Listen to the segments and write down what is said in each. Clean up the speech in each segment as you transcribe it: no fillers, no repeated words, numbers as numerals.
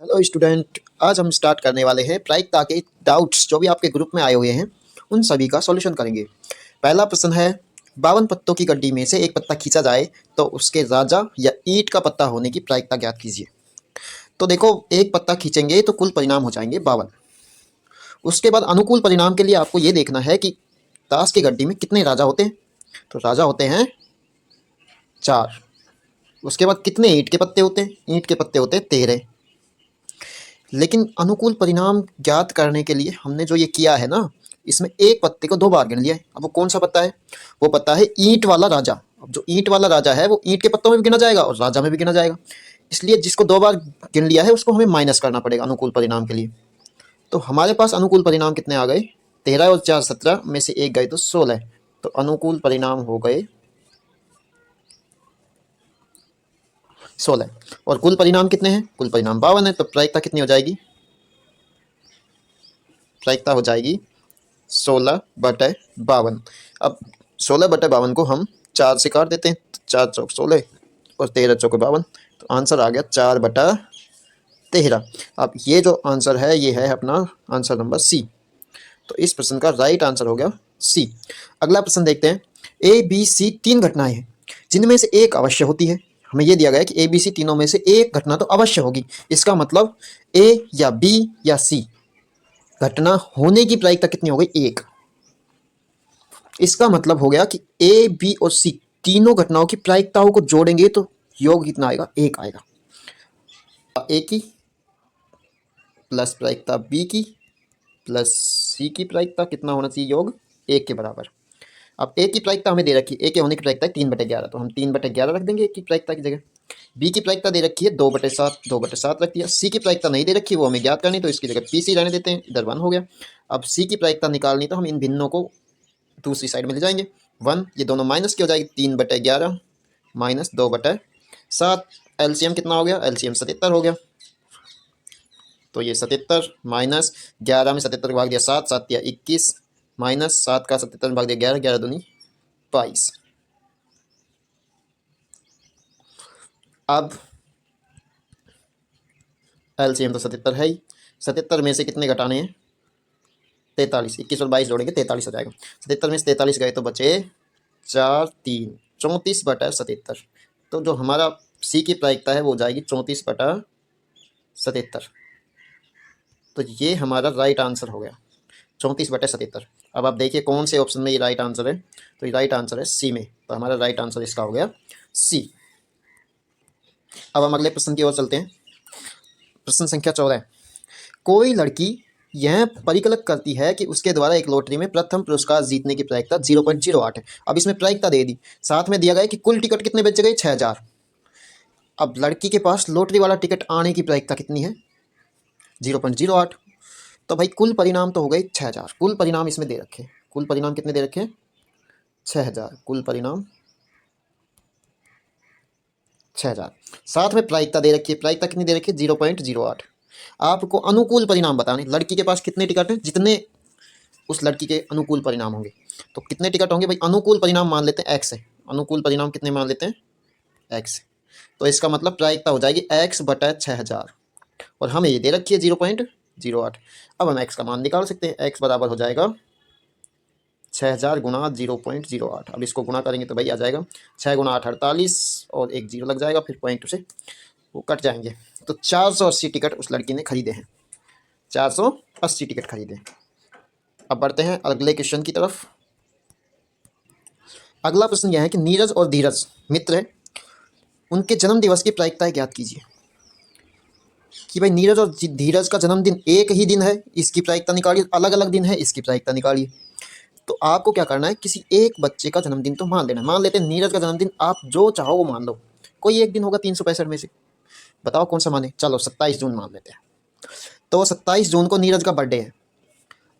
Hello student, आज हम start करने वाले हैं प्रायिकता के डाउट्स जो भी आपके ग्रुप में आए हुए हैं उन सभी का सॉल्यूशन करेंगे। पहला प्रश्न है, 52 पत्तों की गड्डी में से एक पत्ता खींचा जाए तो उसके राजा या ईंट का पत्ता होने की प्रायिकता ज्ञात कीजिए। तो देखो, एक पत्ता खींचेंगे तो कुल परिणाम हो जाएंगे 52। उसके बाद अनुकूल परिणाम के लिए आपको ये देखना है कि ताश की गड्डी में कितने राजा होते हैं। तो राजा होते हैं 4। उसके बाद कितने ईंट के पत्ते होते हैं? ईंट के पत्ते होते हैं 13। लेकिन अनुकूल परिणाम ज्ञात करने के लिए हमने जो ये किया है ना, इसमें एक पत्ते को 2 बार गिन लिया है। अब वो कौन सा पत्ता है? वो पत्ता है ईंट वाला राजा। अब जो ईंट वाला राजा है वो ईंट के पत्तों में भी गिना जाएगा और राजा में भी गिना जाएगा। इसलिए जिसको 2 बार गिन लिया है उसको हमें माइनस करना पड़ेगा अनुकूल परिणाम के लिए। तो हमारे पास अनुकूल परिणाम कितने आ गए? 13 और 4 17 में से एक गए तो 16। तो अनुकूल परिणाम हो गए 16। और कुल परिणाम कितने हैं? कुल परिणाम 52 है। तो प्रायिकता कितनी हो जाएगी? प्रायिकता हो जाएगी 16/52। अब 16/52 को हम 4 से काट देते हैं। 4 चौक 16 और 13 चौक 52। तो आंसर आ गया 4/13। अब ये जो आंसर है ये है अपना आंसर नंबर सी। तो इस प्रश्न का राइट आंसर हो गया सी। अगला प्रश्न देखते हैं। ए बी सी 3 घटनाएं हैं जिनमें से एक अवश्य होती है। हमें ये दिया गया है कि ए बी सी तीनों में से एक घटना तो अवश्य होगी। इसका मतलब ए या बी या सी घटना होने की प्रायिकता कितनी हो गई? 1। इसका मतलब हो गया कि ए बी और सी तीनों घटनाओं की प्रायिकताओं को जोड़ेंगे तो योग कितना आएगा? 1 आएगा। ए की प्लस प्रायिकता बी की प्लस सी की प्रायिकता कितना होना चाहिए? योग 1 के बराबर। अब ए की प्रायिकता हमें दे रखी है, ए के होने की प्रायिकता है 3/11। तो हम 3/11 रख देंगे ए की प्रायिकता की जगह। बी की प्रायिकता दे रखी है 2/7, 2/7 रख दिया। सी की प्रायिकता नहीं दे रखी, वो हमें ज्ञात करनी, तो इसकी जगह पी सी रहने देते हैं, इधर 1 हो गया। अब सी की प्रायिकता निकालनी तो हम इन भिन्नों को दूसरी साइड में ले जाएंगे। 1 ये दोनों माइनस की हो जाएगी, 3/11 माइनस 2/7। एलसीएम कितना हो गया? एलसीएम 77 हो गया। तो ये 77 माइनस 11 में 77 को भाग दिया 7, 7 दिया 21 माइनस 7 का 77 में भाग दिया 11, 11 दूनी 22। अब एलसीएम तो 77 है ही। 77 में से कितने घटाने हैं? 43। 21 और 22 जोड़ेंगे 43 हो जाएगा। 77 में से 43 गए तो बचे 4, 3 34/77। तो जो हमारा सी की प्रायिकता है वो हो जाएगी 34/77। तो ये हमारा राइट आंसर हो गया 34/77। अब आप देखिए कौन से ऑप्शन में ये राइट आंसर है। तो ये राइट आंसर है सी में। तो हमारा राइट आंसर इसका हो गया सी। अब हम अगले प्रश्न की ओर चलते हैं। प्रश्न संख्या 14। कोई लड़की यह परिकल्पना करती है कि उसके द्वारा एक लॉटरी में प्रथम पुरस्कार जीतने की प्रायिकता 0.08 है। अब इसमें प्रायिकता दे दी, साथ में दिया गया कि कुल टिकट कितने बेचे गए? 6000। अब लड़की के पास लॉटरी वाला टिकट आने की प्रायिकता कितनी है? 0.08। तो भाई कुल परिणाम तो हो गए 6000। कुल परिणाम इसमें दे रखे हैं। कुल परिणाम कितने दे रखे हैं? 6000। कुल परिणाम 6000। साथ में प्रायिकता दे रखी है। प्रायिकता कितनी दे रखी है? 0.08। आपको अनुकूल परिणाम बताने, लड़की के पास कितने टिकट हैं? जितने उस लड़की के अनुकूल परिणाम होंगे। तो कितने टिकट होंगे भाई? अनुकूल परिणाम मान लेते हैं एक्स है। अनुकूल परिणाम कितने मान लेते हैं? एक्स। तो इसका मतलब प्रायिकता हो जाएगी x/6000 और हमें ये दे रखी है 0.08। अब हम x का मान निकाल सकते हैं। x बराबर हो जाएगा 6000 गुणा 0.08। अब इसको गुणा करेंगे तो भाई आ जाएगा 6 गुणा 8 48 और एक जीरो लग जाएगा, फिर पॉइंट से वो कट जाएंगे। तो 480 टिकट उस लड़की ने खरीदे हैं। 480 टिकट खरीदे। अब बढ़ते हैं अगले क्वेश्चन की तरफ। अगला प्रश्न यह है कि नीरज और धीरज मित्र हैं, उनके जन्म दिवस की प्रायिकताएं ज्ञात कीजिए। कि भाई नीरज और धीरज का जन्मदिन एक ही दिन है, इसकी प्रायिकता निकालिए। अलग अलग दिन है, इसकी प्रायिकता निकालिए। तो आपको क्या करना है, किसी एक बच्चे का जन्मदिन तो मान लेना। मान लेते हैं नीरज का जन्मदिन, आप जो चाहो वो मान लो। कोई एक दिन होगा 365 में से, बताओ कौन सा माने? चलो 27 जून मान लेते हैं। तो 27 जून को नीरज का बर्थडे है।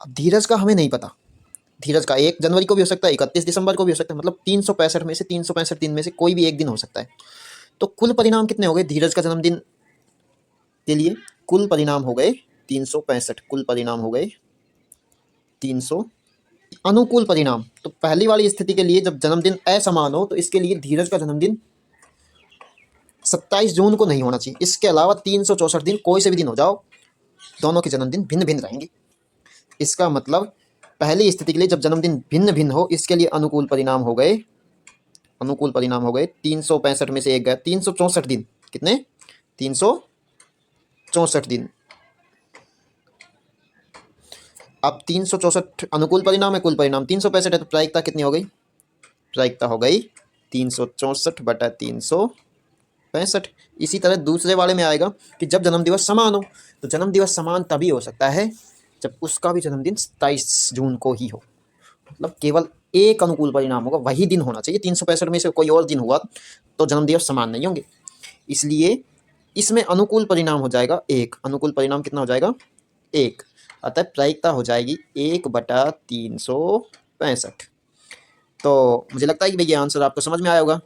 अब धीरज का हमें नहीं पता। धीरज का 1 जनवरी को भी हो सकता है, 31 दिसंबर को भी हो सकता है। मतलब 365 में से 365 दिन में से कोई भी एक दिन हो सकता है। तो कुल परिणाम कितने हो गए धीरज का जन्मदिन के लिए? कुल परिणाम हो गए 365। कुल परिणाम हो गए 300। अनुकूल परिणाम तो पहली वाली स्थिति के लिए जब जन्मदिन असमान हो तो इसके लिए धीरज का जन्मदिन 27 जून को नहीं होना चाहिए। इसके अलावा 364 दिन कोई से भी दिन हो जाओ, दोनों के जन्मदिन भिन्न भिन्न रहेंगे। इसका मतलब पहली स्थिति के लिए जब जन्मदिन भिन्न भिन्न हो, इसके लिए अनुकूल परिणाम हो गए 365 में से एक गया 364 दिन। कितने? 364 दिन। अब 364 अनुकूल परिणाम है, कुल परिणाम 365 है, तो प्रायिकता कितनी हो गई? प्रायिकता हो गई 364/365। इसी तरह दूसरे वाले में आएगा कि जब जन्मदिवस समान हो, तो जन्मदिवस समान तभी हो सकता है जब उसका भी जन्मदिन 27 जून को ही हो। मतलब केवल एक अनुकूल परिणाम होगा, वही दिन होना चाहिए। 365 में से कोई और दिन हुआ तो जन्मदिवस समान नहीं होंगे। इसलिए इसमें अनुकूल परिणाम हो जाएगा 1। अनुकूल परिणाम कितना हो जाएगा? 1। अतः प्रायिकता हो जाएगी 1/365। तो मुझे लगता है कि भैया आंसर आपको समझ में आया होगा।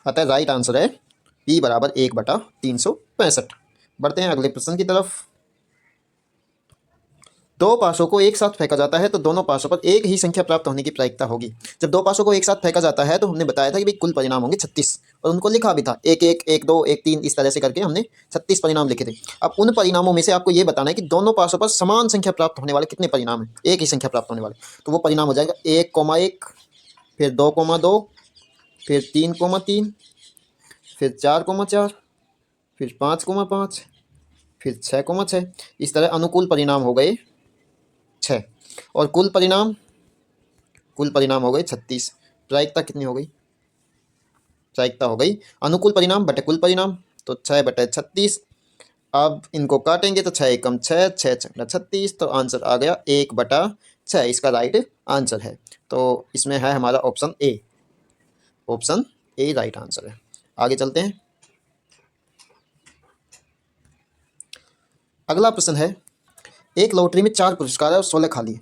अतः राइट आंसर है P = 1/365। बढ़ते हैं अगले प्रश्न की तरफ। दो पासों को एक साथ फेंका जाता है तो दोनों पासों पर एक ही संख्या प्राप्त होने की प्रायिकता होगी। जब दो पासों को एक साथ फेंका जाता है तो हमने बताया था कि भाई कुल परिणाम होंगे 36, और उनको लिखा भी था 1 1 1 2 1 3, इस तरह से करके हमने 36 परिणाम लिखे थे। अब उन परिणामों में से आपको ये बताना है कि दोनों पासों पर समान संख्या प्राप्त होने वाले कितने परिणाम हैं, एक ही संख्या प्राप्त होने वाले। तो वो परिणाम हो जाएगा 1,1, फिर 2,2, फिर 3,3, फिर 4,4, फिर 5,5, फिर 6,6। इस तरह अनुकूल परिणाम हो गए 6, और कुल परिणाम हो गए 36। प्रायिकता कितनी हो गई? प्रायिकता हो गई अनुकूल परिणाम बटे कुल परिणाम, तो 6/36। अब इनको काटेंगे तो 6 एकम 6, 6 छक्का 36, तो आंसर आ गया 1/6। इसका राइट आंसर है। तो इसमें है हमारा option A. Option A right answer है। आगे चलते हैं। अगला प्रश्न है, एक लॉटरी में 4 पुरस्कार है और 16 खाली है।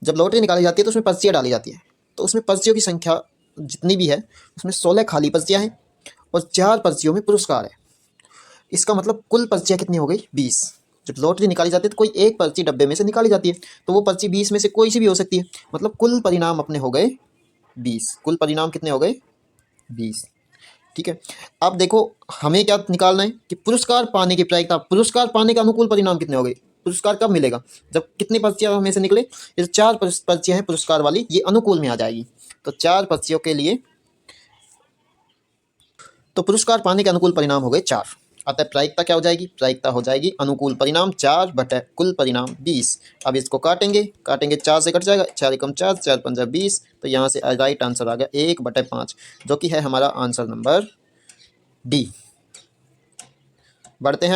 जब लॉटरी निकाली जाती है तो उसमें पर्चियाँ डाली जाती है, तो उसमें पर्चियों की संख्या जितनी भी है उसमें 16 खाली पर्चियाँ हैं और 4 पर्चियों में पुरस्कार है। इसका मतलब कुल पर्चियाँ कितनी हो गई? 20। जब लॉटरी निकाली जाती है तो कोई एक पर्ची डब्बे में से निकाली जाती है, तो वो पर्ची 20 में से कोई सी भी हो सकती है। मतलब कुल परिणाम अपने हो गए 20। कुल परिणाम कितने हो गए? 20। ठीक है। अब देखो हमें क्या निकालना है कि पुरस्कार पाने की प्रायिकता, पुरस्कार पाने का अनुकूल परिणाम कितने हो गए? पुरस्कार कब मिलेगा? जब कितनी पर्चियां हमें से निकले? ये 4 पर्चियां हैं पुरस्कार वाली, ये अनुकूल में आ जाएगी। तो 4 पर्चियों के लिए तो पुरस्कार पाने के अनुकूल परिणाम हो गए 4। अतः प्रायिकता क्या हो जाएगी? प्रायिकता हो जाएगी अनुकूल परिणाम 4 बटे कुल परिणाम 20। अब इसको काटेंगे 4 से कट जाएगा, 4 एकम 4, 4 पंजा 20। तो यहाँ से राइट आंसर आ गया 1/5, जो कि है हमारा आंसर नंबर डी। बढ़ते हैं